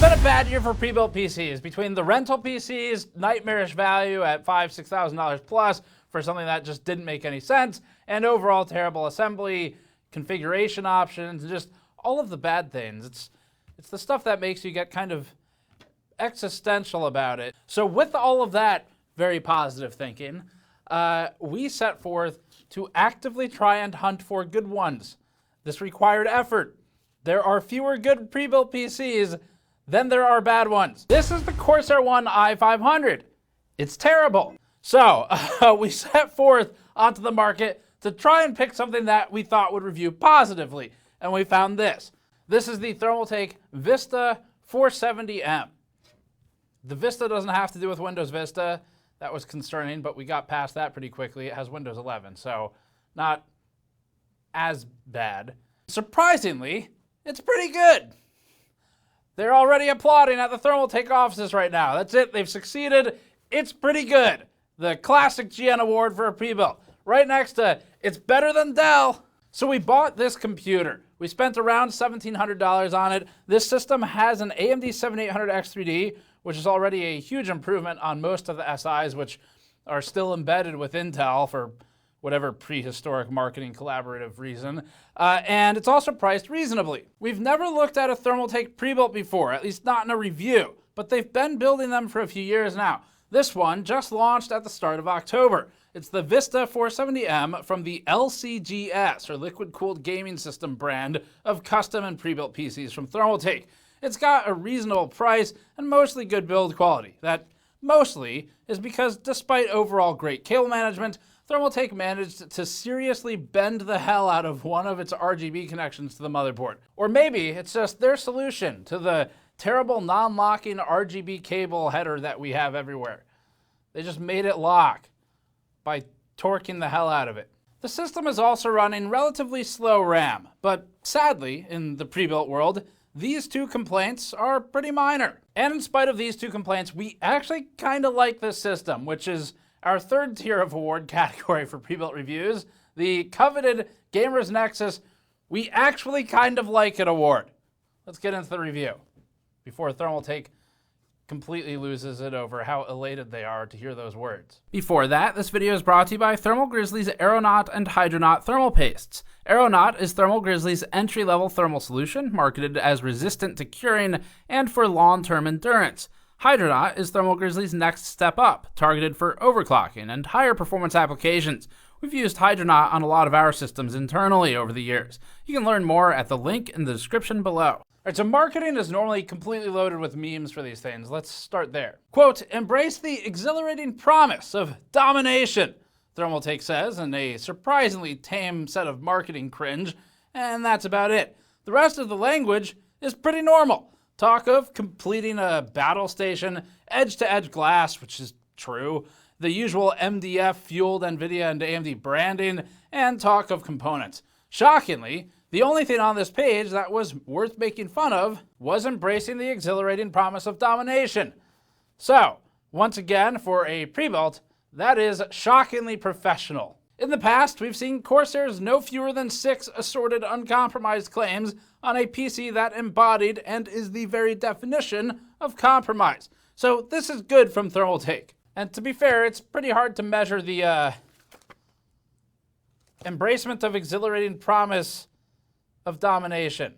been a bad year for pre-built PCs. Between the rental PCs, nightmarish value at $5,000, $6,000 plus for something that just didn't make any sense, and overall terrible assembly, configuration options, and just all of the bad things. It's the stuff that makes you get kind of existential about it. So with all of that very positive thinking, we set forth to actively try and hunt for good ones. This required effort. There are fewer good pre-built PCs than there are bad ones. This is the Corsair One i500. It's terrible. So we set forth onto the market to try and pick something that we thought would review positively, and we found this. This is the Thermaltake Vista 470M. The Vista doesn't have to do with Windows Vista. That was concerning, but we got past that pretty quickly. It has Windows 11, so not as bad. Surprisingly, it's pretty good. They're already applauding at the Thermaltake offices right now. That's it. They've succeeded. It's pretty good. The classic GN award for a pre-built. Right next to, it's better than Dell. So we bought this computer. We spent around $1,700 on it. This system has an AMD 7800X3D, which is already a huge improvement on most of the SIs, which are still embedded with Intel for whatever prehistoric marketing collaborative reason. And it's also priced reasonably. We've never looked at a Thermaltake pre-built before, at least not in a review, but they've been building them for a few years now. This one just launched at the start of October. It's the Vista 470M from the LCGS, or Liquid Cooled Gaming System brand of custom and pre-built PCs from Thermaltake. It's got a reasonable price and mostly good build quality. That mostly is because despite overall great cable management, Thermaltake managed to seriously bend the hell out of one of its RGB connections to the motherboard. Or maybe it's just their solution to the terrible non-locking RGB cable header that we have everywhere. They just made it lock by torquing the hell out of it. The system is also running relatively slow RAM, but sadly, in the pre-built world, these two complaints are pretty minor. And in spite of these two complaints, we actually kind of like this system, which is our third tier of award category for pre-built reviews, the coveted Gamers Nexus We Actually Kind of Like It award. Let's get into the review before Thermaltake completely loses it over how elated they are to hear those words. Before that, this video is brought to you by Thermal Grizzly's Aeronaut and Hydronaut thermal pastes. Aeronaut is Thermal Grizzly's entry-level thermal solution, marketed as resistant to curing and for long-term endurance. Hydronaut is Thermal Grizzly's next step up, targeted for overclocking and higher performance applications. We've used Hydronaut on a lot of our systems internally over the years. You can learn more at the link in the description below. Alright, so marketing is normally completely loaded with memes for these things. Let's start there. Quote, embrace the exhilarating promise of domination, Thermaltake says in a surprisingly tame set of marketing cringe, and that's about it. The rest of the language is pretty normal. Talk of completing a battle station, edge-to-edge glass, which is true, the usual MDF-fueled NVIDIA and AMD branding, and talk of components. Shockingly, the only thing on this page that was worth making fun of was embracing the exhilarating promise of domination. So, once again, for a pre-built, that is shockingly professional. In the past, we've seen Corsair's no fewer than 6 assorted uncompromised claims on a PC that embodied and is the very definition of compromise. So this is good from Thermaltake. And to be fair, it's pretty hard to measure the embracement of exhilarating promise of domination.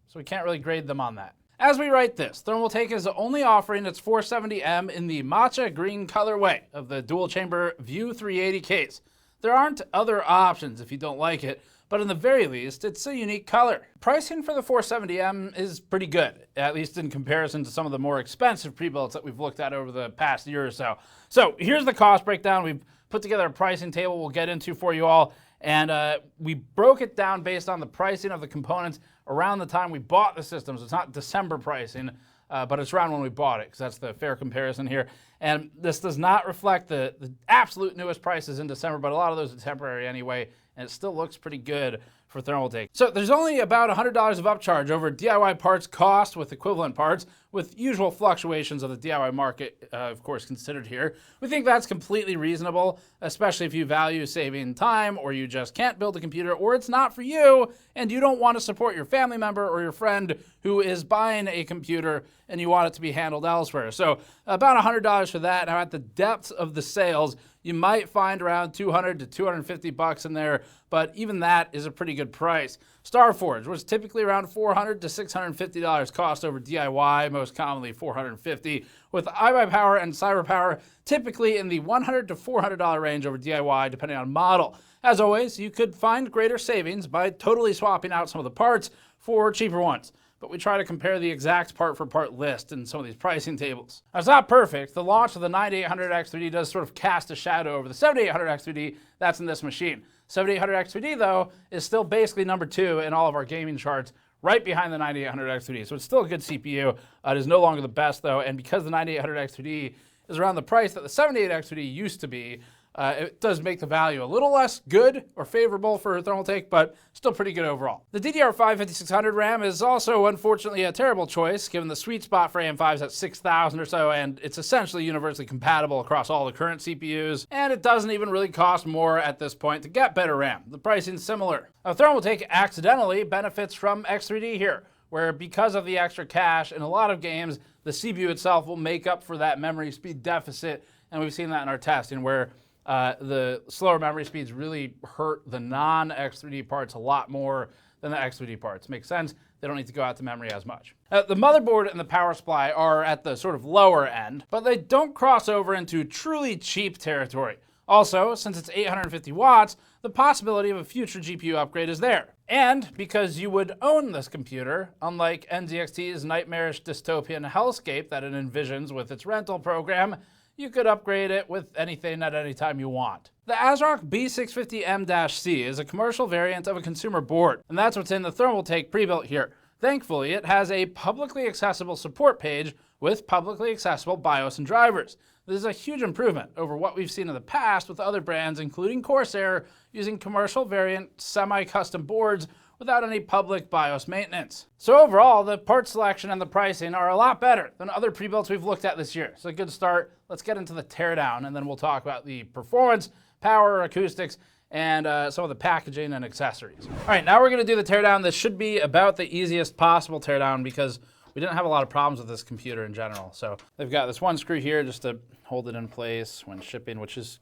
So we can't really grade them on that. As we write this, Thermaltake is only offering its 470M in the matcha green colorway of the dual chamber View 380 case. There aren't other options if you don't like it, but in the very least, it's a unique color. Pricing for the 470M is pretty good, at least in comparison to some of the more expensive pre-builts that we've looked at over the past year or so. So here's the cost breakdown. We've put together a pricing table we'll get into for you all, and we broke it down based on the pricing of the components around the time we bought the system. So it's not December pricing, but it's around when we bought it, because that's the fair comparison here. And this does not reflect the absolute newest prices in December, but a lot of those are temporary anyway, and it still looks pretty good for Thermaltake. So there's only about $100 of upcharge over DIY parts cost with equivalent parts, with usual fluctuations of the DIY market, of course, considered here. We think that's completely reasonable, especially if you value saving time, or you just can't build a computer, or it's not for you, and you don't want to support your family member or your friend who is buying a computer and you want it to be handled elsewhere. So about $100 for that. Now at the depths of the sales, you might find around $200 to $250 in there, but even that is a pretty good price. Starforge was typically around $400 to $650 cost over DIY, most commonly $450, with iBuyPower and CyberPower typically in the $100 to $400 range over DIY, depending on model. As always, you could find greater savings by totally swapping out some of the parts for cheaper ones, but we try to compare the exact part-for-part list in some of these pricing tables. Now, it's not perfect. The launch of the 9800X3D does sort of cast a shadow over the 7800X3D that's in this machine. 7800X3D, though, is still basically number 2 in all of our gaming charts, right behind the 9800X3D. So it's still a good CPU. It is no longer the best, though, and because the 9800X3D is around the price that the 78X3D used to be, it does make the value a little less good or favorable for Thermaltake, but still pretty good overall. The DDR5 5600 RAM is also unfortunately a terrible choice, given the sweet spot for AM5s at 6,000 or so, and it's essentially universally compatible across all the current CPUs, and it doesn't even really cost more at this point to get better RAM. The pricing's similar. Now, Thermaltake accidentally benefits from X3D here, where because of the extra cache in a lot of games, the CPU itself will make up for that memory speed deficit, and we've seen that in our testing, where the slower memory speeds really hurt the non-X3D parts a lot more than the X3D parts. Makes sense. They don't need to go out to memory as much. The motherboard and the power supply are at the sort of lower end, but they don't cross over into truly cheap territory. Also, since it's 850 watts, the possibility of a future GPU upgrade is there. And because you would own this computer, unlike NZXT's nightmarish dystopian hellscape that it envisions with its rental program, you could upgrade it with anything at any time you want. The ASRock B650M-C is a commercial variant of a consumer board, and that's what's in the Thermaltake Prebuilt here. Thankfully, it has a publicly accessible support page with publicly accessible BIOS and drivers. This is a huge improvement over what we've seen in the past with other brands, including Corsair, using commercial variant semi-custom boards without any public BIOS maintenance. So overall, the part selection and the pricing are a lot better than other pre-builts we've looked at this year. It's a good start. Let's get into the teardown, and then we'll talk about the performance, power, acoustics, and some of the packaging and accessories. All right, now we're gonna do the teardown. This should be about the easiest possible teardown because we didn't have a lot of problems with this computer in general. So they've got this one screw here just to hold it in place when shipping, which is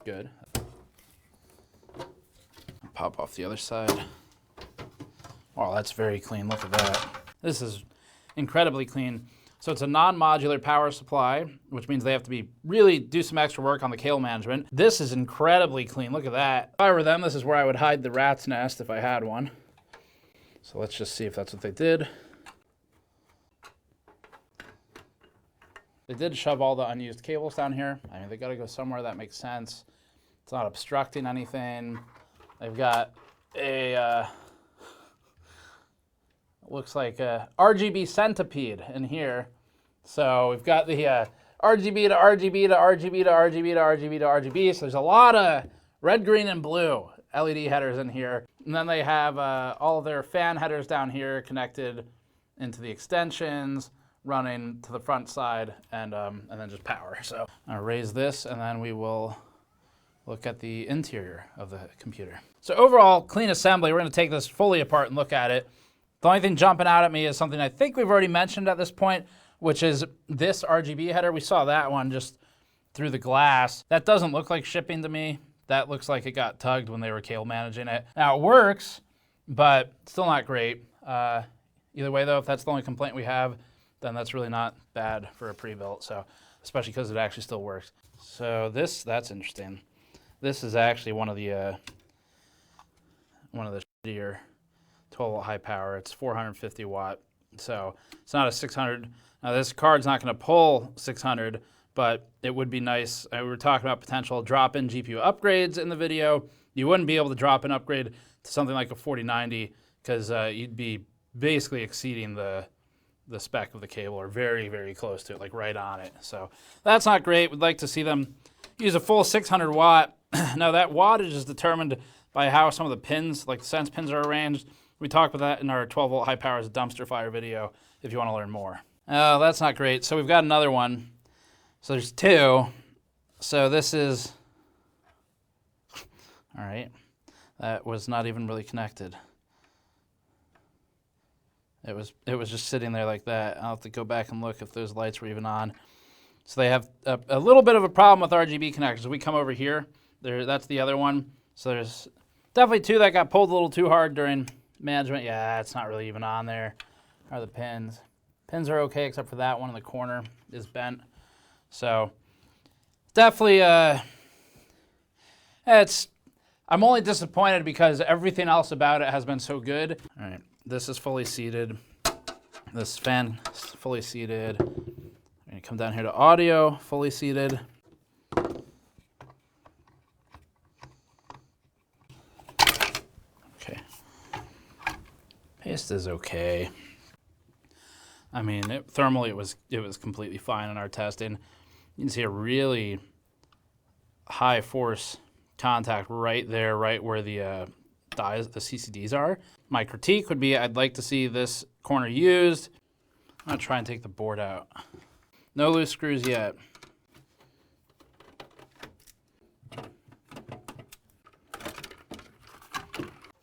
good. Pop off the other side. Oh, that's very clean. Look at that. This is incredibly clean. So it's a non-modular power supply, which means they have to really do some extra work on the cable management. This is incredibly clean. Look at that. If I were them, this is where I would hide the rat's nest if I had one. So let's just see if that's what they did. They did shove all the unused cables down here. I mean, they got to go somewhere that makes sense. It's not obstructing anything. They've got a looks like a RGB centipede in here. So we've got the RGB to RGB to RGB to RGB to RGB to RGB. So there's a lot of red, green, and blue LED headers in here. And then they have all of their fan headers down here connected into the extensions, running to the front side, and then just power. So I'll raise this, and then we will look at the interior of the computer. So overall, clean assembly. We're going to take this fully apart and look at it. The only thing jumping out at me is something I think we've already mentioned at this point, which is this RGB header. We saw that one just through the glass. That doesn't look like shipping to me. That looks like it got tugged when they were cable managing it. Now it works, but still not great. Either way though, if that's the only complaint we have, then that's really not bad for a pre-built, so especially because it actually still works. So that's interesting. This is actually one of the shittier 12-volt high power. It's 450 watt, so it's not a 600. Now this card's not going to pull 600, but it would be nice. We were talking about potential drop-in GPU upgrades in the video. You wouldn't be able to drop an upgrade to something like a 4090 because you'd be basically exceeding the spec of the cable, or very, very close to it, like right on it. So that's not great. We'd like to see them use a full 600 watt. Now that wattage is determined by how some of the pins, like the sense pins, are arranged. We talked about that in our 12-volt high power dumpster fire video if you want to learn more. Oh, that's not great. So we've got another one. So there's two. So this is, all right, that was not even really connected. It was just sitting there like that. I'll have to go back and look if those lights were even on. So they have a little bit of a problem with RGB connectors. We come over here, that's the other one. So there's definitely two that got pulled a little too hard during management. Yeah, it's not really even on there. Are the pins? Pins are okay except for that one in the corner is bent. So definitely, I'm only disappointed because everything else about it has been so good. All right, this is fully seated. This fan is fully seated. I'm gonna come down here to audio, fully seated. Okay, paste is okay. I mean, thermally it was completely fine in our testing. You can see a really high force contact right there, right where the dies, the CCDs are. My critique would be I'd like to see this corner used. I'm gonna try and take the board out. No loose screws yet.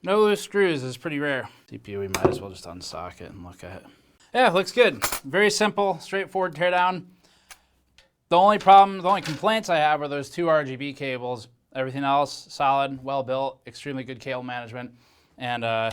No loose screws is pretty rare. CPU, we might as well just unsock it and look at it. Yeah, looks good. Very simple, straightforward teardown. The only complaints I have are those two RGB cables. Everything else, solid, well built, extremely good cable management, and I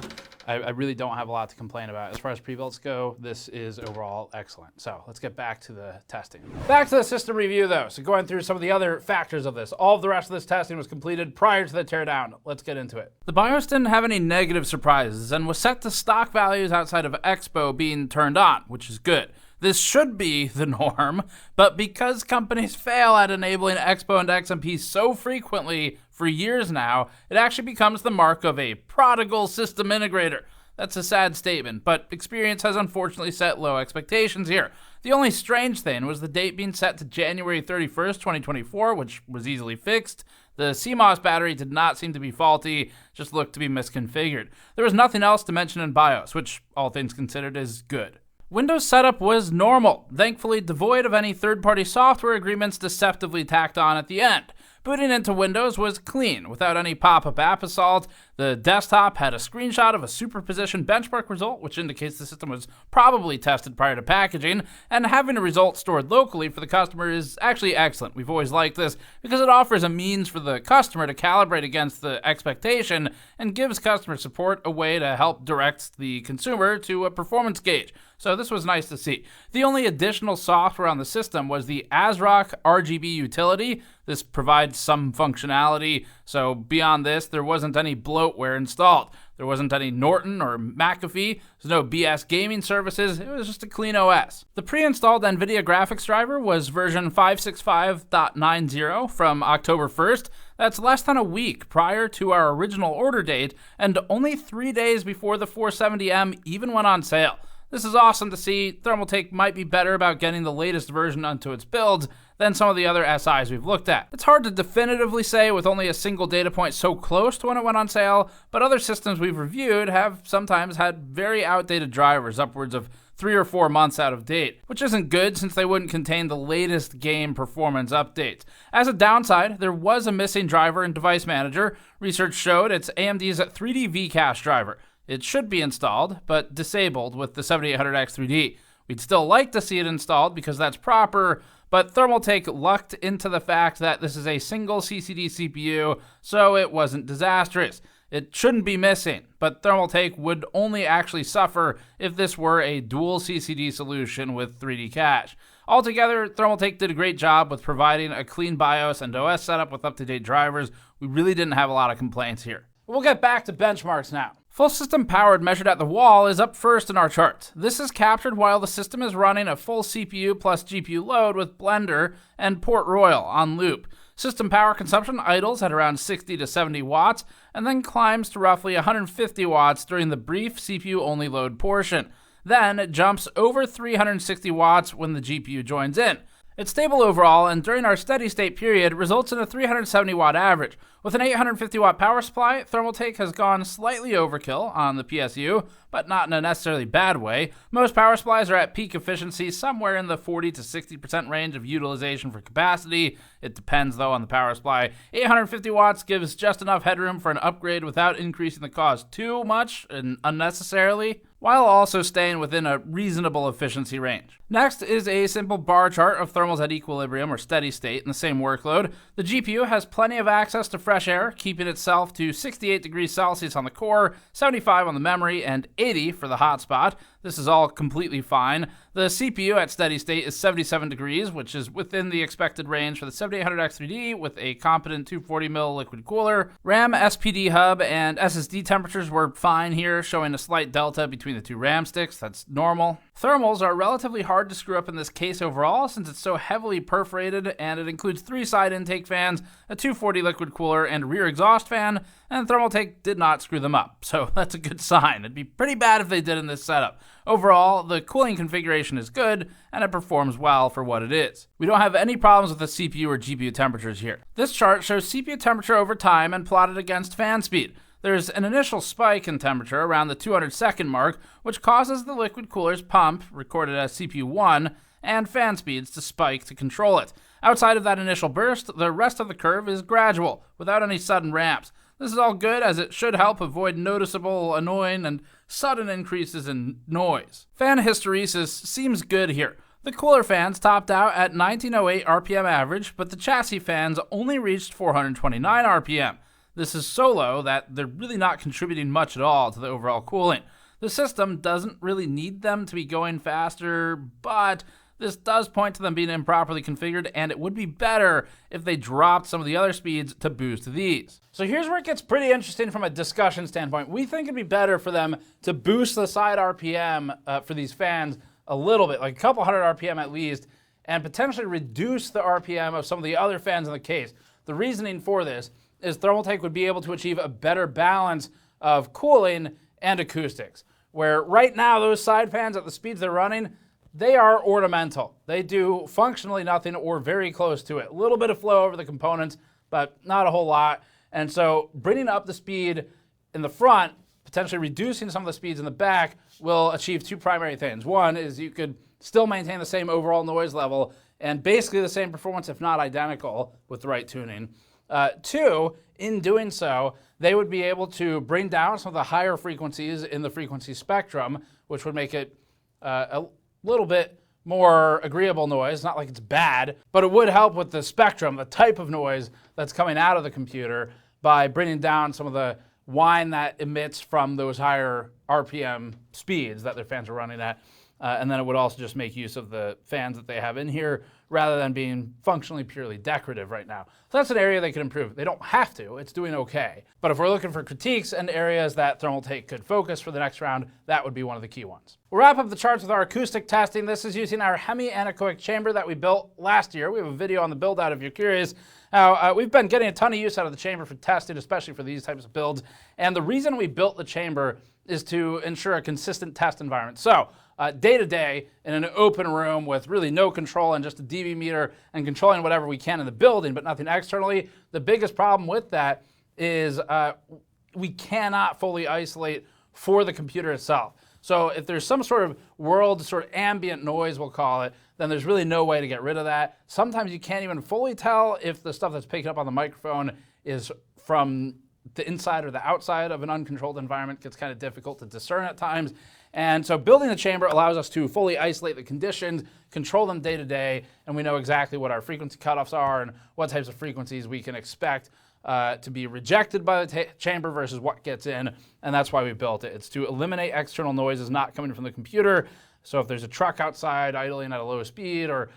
really don't have a lot to complain about. As far as pre-builts go, this is overall excellent. So let's get back to the testing. Back to the system review though. So going through some of the other factors of this. All of the rest of this testing was completed prior to the teardown. Let's get into it. The BIOS didn't have any negative surprises and was set to stock values outside of Expo being turned on, which is good. This should be the norm, but because companies fail at enabling Expo and XMP so frequently for years now, it actually becomes the mark of a prodigal system integrator. That's a sad statement, but experience has unfortunately set low expectations here. The only strange thing was the date being set to January 31st, 2024, which was easily fixed. The CMOS battery did not seem to be faulty, just looked to be misconfigured. There was nothing else to mention in BIOS, which all things considered is good. Windows setup was normal, thankfully devoid of any third-party software agreements deceptively tacked on at the end. Booting into Windows was clean, without any pop-up app assault. The desktop had a screenshot of a superposition benchmark result, which indicates the system was probably tested prior to packaging, and having a result stored locally for the customer is actually excellent. We've always liked this because it offers a means for the customer to calibrate against the expectation and gives customer support a way to help direct the consumer to a performance gauge. So this was nice to see. The only additional software on the system was the ASRock RGB utility. This provides some functionality, so beyond this, there wasn't any bloatware installed. There wasn't any Norton or McAfee. There's no BS gaming services. It was just a clean OS. The pre-installed NVIDIA graphics driver was version 565.90 from October 1st. That's less than a week prior to our original order date, and only 3 days before the 470M even went on sale. This is awesome to see. Thermaltake might be better about getting the latest version onto its build than some of the other SIs we've looked at. It's hard to definitively say with only a single data point so close to when it went on sale, but other systems we've reviewed have sometimes had very outdated drivers, upwards of 3 or 4 months out of date, which isn't good since they wouldn't contain the latest game performance updates. As a downside, there was a missing driver in Device Manager. Research showed it's AMD's 3D V-Cache driver. It should be installed, but disabled with the 7800X3D. We'd still like to see it installed because that's proper, but Thermaltake lucked into the fact that this is a single CCD CPU, so it wasn't disastrous. It shouldn't be missing, but Thermaltake would only actually suffer if this were a dual CCD solution with 3D cache. Altogether, Thermaltake did a great job with providing a clean BIOS and OS setup with up-to-date drivers. We really didn't have a lot of complaints here. We'll get back to benchmarks now. Full system powered measured at the wall is up first in our charts. This is captured while the system is running a full CPU plus GPU load with Blender and Port Royal on loop. System power consumption idles at around 60 to 70 watts and then climbs to roughly 150 watts during the brief CPU-only load portion. Then it jumps over 360 watts when the GPU joins in. It's stable overall, and during our steady state period results in a 370 watt average. With an 850 watt power supply, Thermaltake has gone slightly overkill on the PSU, but not in a necessarily bad way. Most power supplies are at peak efficiency, somewhere in the 40 to 60% range of utilization for capacity. It depends though on the power supply. 850 watts gives just enough headroom for an upgrade without increasing the cost too much and unnecessarily, while also staying within a reasonable efficiency range. Next is a simple bar chart of thermals at equilibrium or steady state in the same workload. The GPU has plenty of access to fresh air, keeping itself to 68 degrees Celsius on the core, 75 on the memory, and 80 for the hotspot. This is all completely fine. The CPU at steady state is 77 degrees, which is within the expected range for the 7800X3D with a competent 240mm liquid cooler. RAM, SPD hub, and SSD temperatures were fine here, showing a slight delta between the two RAM sticks. That's normal. Thermals are relatively hard to screw up in this case overall since it's so heavily perforated, and it includes 3 side intake fans, a 240 liquid cooler, and a rear exhaust fan, and Thermaltake did not screw them up, so that's a good sign. It'd be pretty bad if they did in this setup. Overall, the cooling configuration is good, and it performs well for what it is. We don't have any problems with the CPU or GPU temperatures here. This chart shows CPU temperature over time and plotted against fan speed. There's an initial spike in temperature around the 200-second mark, which causes the liquid cooler's pump, recorded as CPU 1, and fan speeds to spike to control it. Outside of that initial burst, the rest of the curve is gradual, without any sudden ramps. This is all good, as it should help avoid noticeable, annoying, and sudden increases in noise. Fan hysteresis seems good here. The cooler fans topped out at 1908 RPM average, but the chassis fans only reached 429 RPM. This is so low that they're really not contributing much at all to the overall cooling. The system doesn't really need them to be going faster, but this does point to them being improperly configured, and it would be better if they dropped some of the other speeds to boost these. So here's where it gets pretty interesting from a discussion standpoint. We think it'd be better for them to boost the side RPM for these fans a little bit, like a couple hundred RPM at least, and potentially reduce the RPM of some of the other fans in the case. The reasoning for this is Thermaltake would be able to achieve a better balance of cooling and acoustics, where right now those side fans at the speeds they're running, they are ornamental. They do functionally nothing or very close to it. A little bit of flow over the components, but not a whole lot. And so bringing up the speed in the front, potentially reducing some of the speeds in the back, will achieve two primary things. One is you could still maintain the same overall noise level and basically the same performance, if not identical, with the right tuning. Two, in doing so, they would be able to bring down some of the higher frequencies in the frequency spectrum, which would make it a little bit more agreeable noise. Not like it's bad, but it would help with the spectrum, the type of noise that's coming out of the computer, by bringing down some of the whine that emits from those higher RPM speeds that their fans are running at. And then it would also just make use of the fans that they have in here rather than being functionally purely decorative right now. So that's an area they could improve. They don't have to, it's doing okay. But if we're looking for critiques and areas that Thermaltake could focus for the next round, that would be one of the key ones. We'll wrap up the charts with our acoustic testing. This is using our hemi-anechoic chamber that we built last year. We have a video on the build out if you're curious. Now, we've been getting a ton of use out of the chamber for testing, especially for these types of builds. And the reason we built the chamber is to ensure a consistent test environment. So, day to day in an open room with really no control and just a dB meter and controlling whatever we can in the building, but nothing externally. The biggest problem with that is we cannot fully isolate for the computer itself. So if there's some sort of world sort of ambient noise, we'll call it, then there's really no way to get rid of that. Sometimes you can't even fully tell if the stuff that's picking up on the microphone is from the inside or the outside of an uncontrolled environment. It gets kind of difficult to discern at times. And so building the chamber allows us to fully isolate the conditions, control them day to day, and we know exactly what our frequency cutoffs are and what types of frequencies we can expect to be rejected by the chamber versus what gets in, and that's why we built it. It's to eliminate external noises not coming from the computer. So if there's a truck outside idling at a low speed or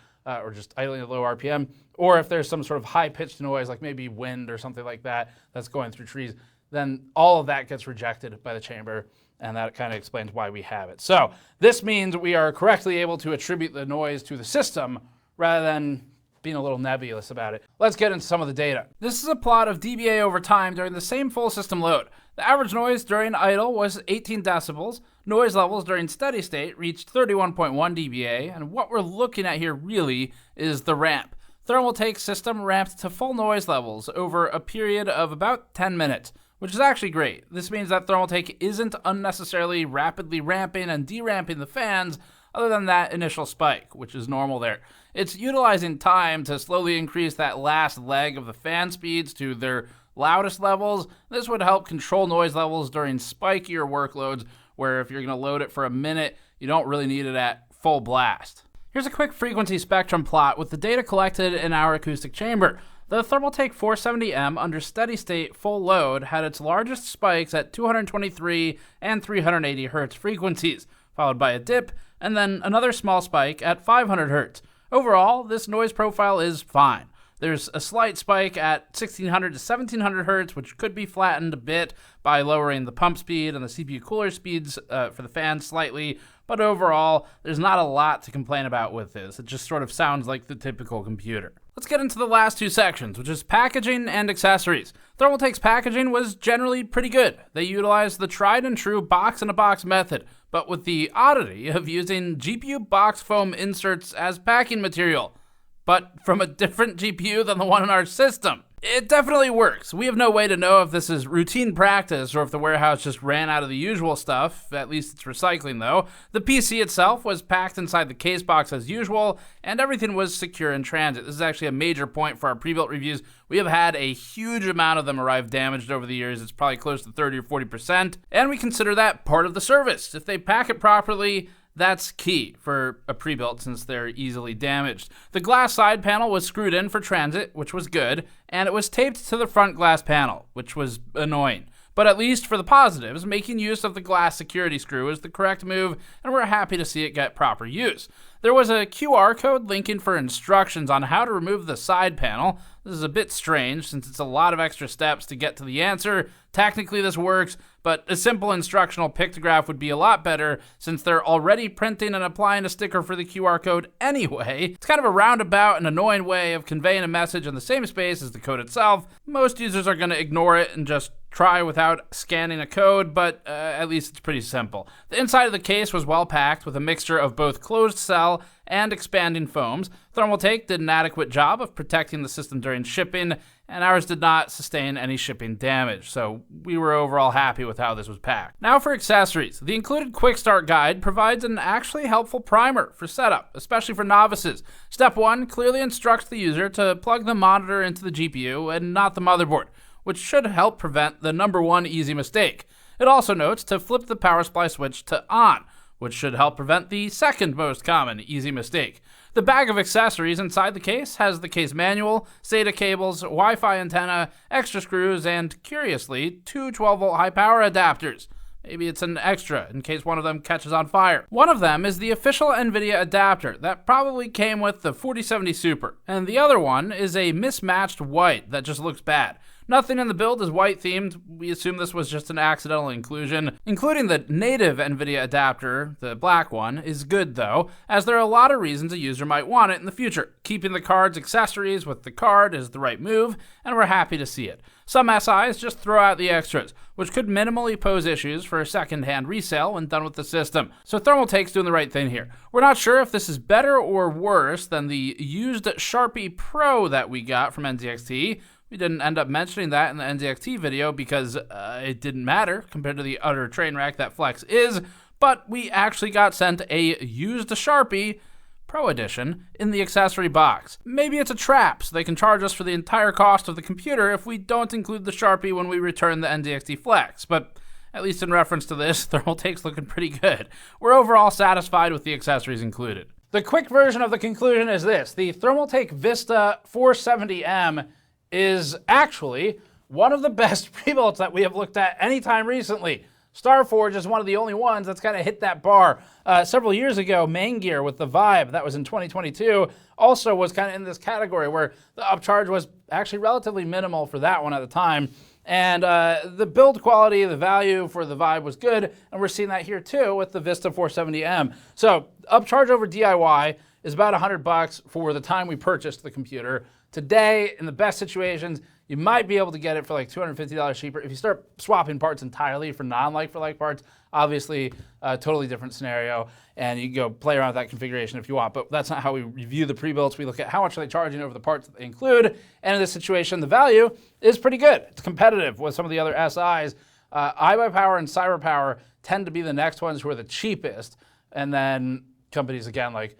just idling at low RPM, or if there's some sort of high-pitched noise like maybe wind or something like that that's going through trees, then all of that gets rejected by the chamber, and that kind of explains why we have it. So this means we are correctly able to attribute the noise to the system rather than being a little nebulous about it. Let's get into some of the data. This is a plot of dBA over time during the same full system load. The average noise during idle was 18 decibels. Noise levels during steady state reached 31.1 dBA, and what we're looking at here really is the ramp. Thermaltake's system ramped to full noise levels over a period of about 10 minutes, which is actually great. This means that Thermaltake isn't unnecessarily rapidly ramping and deramping the fans other than that initial spike, which is normal there. It's utilizing time to slowly increase that last leg of the fan speeds to their loudest levels. This would help control noise levels during spikier workloads, where if you're going to load it for a minute, you don't really need it at full blast. Here's a quick frequency spectrum plot with the data collected in our acoustic chamber. The Thermaltake 470M under steady state full load had its largest spikes at 223 and 380 Hz frequencies, followed by a dip, and then another small spike at 500 Hz. Overall, this noise profile is fine. There's a slight spike at 1600 to 1700 Hz, which could be flattened a bit by lowering the pump speed and the CPU cooler speeds for the fan slightly, but overall, there's not a lot to complain about with this. It just sort of sounds like the typical computer. Let's get into the last two sections, which is packaging and accessories. Thermaltake's packaging was generally pretty good. They utilized the tried and true box-in-a-box method, but with the oddity of using GPU box foam inserts as packing material, but from a different GPU than the one in our system. It definitely works. We have no way to know if this is routine practice or if the warehouse just ran out of the usual stuff. At least it's recycling, though. The PC itself was packed inside the case box as usual, and everything was secure in transit. This is actually a major point for our pre-built reviews. We have had a huge amount of them arrive damaged over the years. It's probably close to 30 or 40%, and we consider that part of the service. If they pack it properly, that's key for a pre-built since they're easily damaged. The glass side panel was screwed in for transit, which was good, and it was taped to the front glass panel, which was annoying. But at least for the positives, making use of the glass security screw is the correct move, and we're happy to see it get proper use. There was a QR code linking for instructions on how to remove the side panel. This is a bit strange since it's a lot of extra steps to get to the answer. Technically this works, but a simple instructional pictograph would be a lot better since they're already printing and applying a sticker for the QR code anyway. It's kind of a roundabout and annoying way of conveying a message in the same space as the code itself. Most users are going to ignore it and just try without scanning a code, but at least it's pretty simple. The inside of the case was well packed with a mixture of both closed cell and expanding foams. Thermaltake did an adequate job of protecting the system during shipping, and ours did not sustain any shipping damage, so we were overall happy with how this was packed. Now for accessories. The included quick start guide provides an actually helpful primer for setup, especially for novices. Step 1 clearly instructs the user to plug the monitor into the GPU and not the motherboard, which should help prevent the number one easy mistake. It also notes to flip the power supply switch to on, which should help prevent the second most common easy mistake. The bag of accessories inside the case has the case manual, SATA cables, Wi-Fi antenna, extra screws, and curiously, two 12-volt high power adapters. Maybe it's an extra in case one of them catches on fire. One of them is the official NVIDIA adapter that probably came with the 4070 Super, and the other one is a mismatched white that just looks bad. Nothing in the build is white themed. We assume this was just an accidental inclusion. Including the native NVIDIA adapter, the black one, is good though, as there are a lot of reasons a user might want it in the future. Keeping the card's accessories with the card is the right move, and we're happy to see it. Some SIs just throw out the extras, which could minimally pose issues for a second-hand resale when done with the system. So Thermaltake's doing the right thing here. We're not sure if this is better or worse than the used Sharpie Pro that we got from NZXT. We didn't end up mentioning that in the NZXT video because it didn't matter compared to the utter train wreck that Flex is, but we actually got sent a used Sharpie Pro Edition in the accessory box. Maybe it's a trap, so they can charge us for the entire cost of the computer if we don't include the Sharpie when we return the NZXT Flex, but at least in reference to this, Thermaltake's looking pretty good. We're overall satisfied with the accessories included. The quick version of the conclusion is this: the Thermaltake Vista 470M is actually one of the best pre-builts that we have looked at anytime recently. Starforge is one of the only ones that's kind of hit that bar. Several years ago, Main Gear with the Vibe, that was in 2022, also was kind of in this category where the upcharge was actually relatively minimal for that one at the time. And the build quality, the value for the Vibe was good, and we're seeing that here too with the Vista 470M. So upcharge over DIY, is about $100 for the time we purchased the computer. Today, in the best situations, you might be able to get it for like $250 cheaper. If you start swapping parts entirely for non-like-for-like parts, obviously a totally different scenario, and you can go play around with that configuration if you want, but that's not how we review the pre-builts. We look at how much are they charging over the parts that they include, and in this situation, the value is pretty good. It's competitive with some of the other SIs. iBuyPower and CyberPower tend to be the next ones who are the cheapest, and then companies, again, like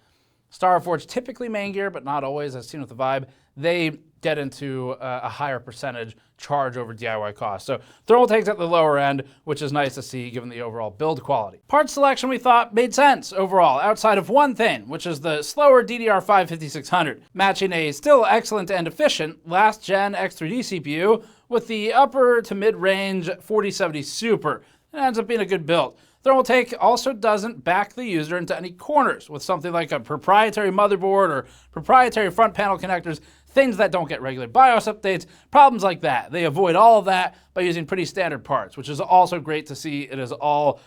StarForge, typically main gear, but not always, as seen with the Vibe, they get into a higher percentage charge over DIY cost. So Thermaltake's at the lower end, which is nice to see given the overall build quality. Part selection we thought made sense overall, outside of one thing, which is the slower DDR5 5600, matching a still excellent and efficient last gen X3D CPU with the upper to mid-range 4070 Super. It ends up being a good build. Thermaltake also doesn't back the user into any corners with something like a proprietary motherboard or proprietary front panel connectors, things that don't get regular BIOS updates, problems like that. They avoid all of that by using pretty standard parts, which is also great to see. It is all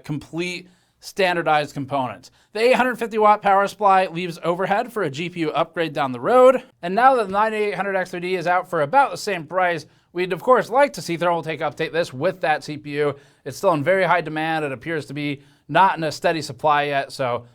complete standardized components. The 850 watt power supply leaves overhead for a GPU upgrade down the road. And now that the 9800 X3D is out for about the same price, we'd of course like to see Thermaltake update this with that CPU. It's still in very high demand. It appears to be not in a steady supply yet. So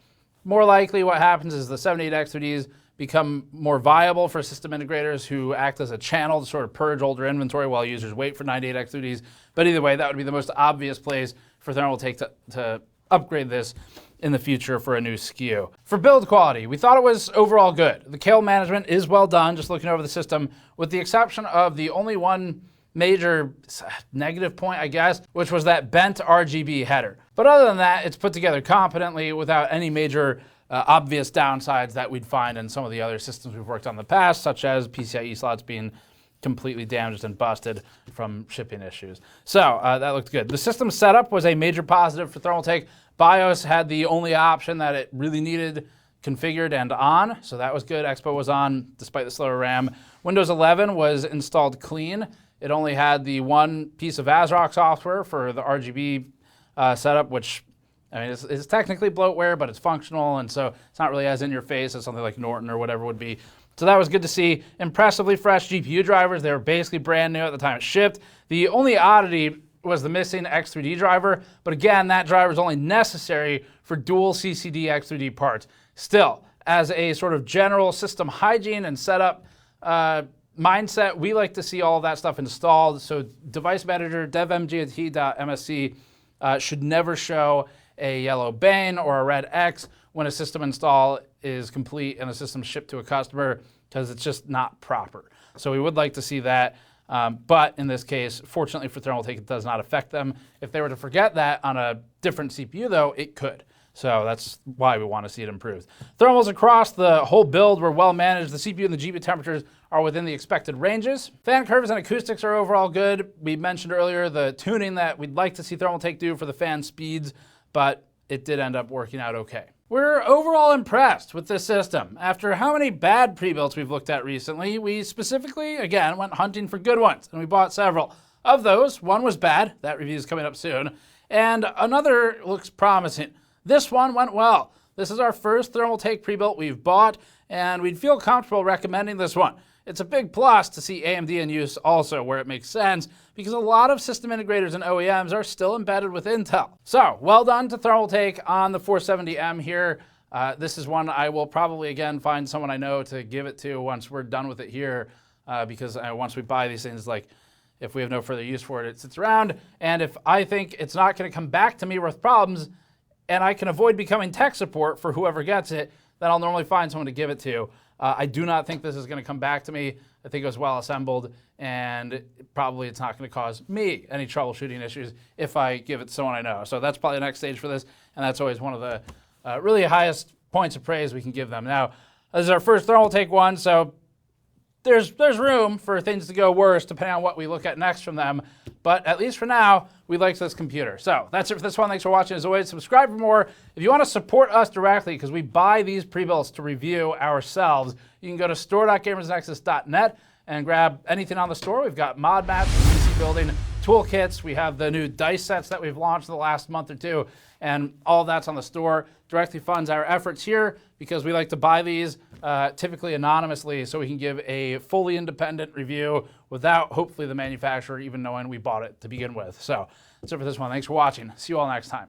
more likely what happens is the 78 X3Ds become more viable for system integrators who act as a channel to sort of purge older inventory while users wait for 98 X3Ds. But either way, that would be the most obvious place for Thermaltake to upgrade this in the future for a new SKU. For build quality, we thought it was overall good. The cable management is well done, just looking over the system, with the exception of the only one major negative point, I guess, which was that bent RGB header. But other than that, it's put together competently without any major obvious downsides that we'd find in some of the other systems we've worked on in the past, such as PCIe slots being completely damaged and busted from shipping issues. So that looked good. The system setup was a major positive for Thermaltake. BIOS had the only option that it really needed configured and on, so that was good. Expo was on despite the slower RAM. Windows 11 was installed clean. It only had the one piece of ASRock software for the RGB setup, which I mean, it's technically bloatware, but it's functional, and so it's not really as in your face as something like Norton or whatever would be. So that was good to see. Impressively fresh GPU drivers. They were basically brand new at the time it shipped. The only oddity was the missing X3D driver, but again, that driver is only necessary for dual CCD X3D parts. Still, as a sort of general system hygiene and setup mindset, we like to see all of that stuff installed. So device manager devmgt.msc should never show a yellow bane or a red X when a system install is complete and the system shipped to a customer, because it's just not proper. So we would like to see that. But in this case, fortunately for Thermaltake, it does not affect them. If they were to forget that on a different CPU, though, it could. So that's why we want to see it improved. Thermals across the whole build were well managed. The CPU and the GPU temperatures are within the expected ranges. Fan curves and acoustics are overall good. We mentioned earlier the tuning that we'd like to see Thermaltake do for the fan speeds, but it did end up working out okay. We're overall impressed with this system. After how many bad pre-builts we've looked at recently, we specifically, again, went hunting for good ones, and we bought several. Of those, one was bad. That review is coming up soon. And another looks promising. This one went well. This is our first Thermaltake pre-built we've bought, and we'd feel comfortable recommending this one. It's a big plus to see AMD in use also where it makes sense, because a lot of system integrators and OEMs are still embedded with Intel. So, well done to Thermaltake on the 470M here. This is one I will probably, again, find someone I know to give it to once we're done with it here, because once we buy these things, like, if we have no further use for it, it sits around, and if I think it's not going to come back to me with problems, and I can avoid becoming tech support for whoever gets it, then I'll normally find someone to give it to. I do not think this is going to come back to me. I think it was well assembled, and probably it's not going to cause me any troubleshooting issues if I give it to someone I know. So that's probably the next stage for this, and that's always one of the really highest points of praise we can give them. Now, this is our first Thermaltake one, so there's room for things to go worse depending on what we look at next from them. But at least for now, we like this computer. So that's it for this one. Thanks for watching. As always, subscribe for more. If you want to support us directly, because we buy these pre-builts to review ourselves, you can go to store.gamersnexus.net and grab anything on the store. We've got mod maps, PC building, toolkits. We have the new dice sets that we've launched the last month or two, and all that's on the store. Directly funds our efforts here because we like to buy these typically anonymously so we can give a fully independent review without hopefully the manufacturer even knowing we bought it to begin with. So that's it for this one. Thanks for watching. See you all next time.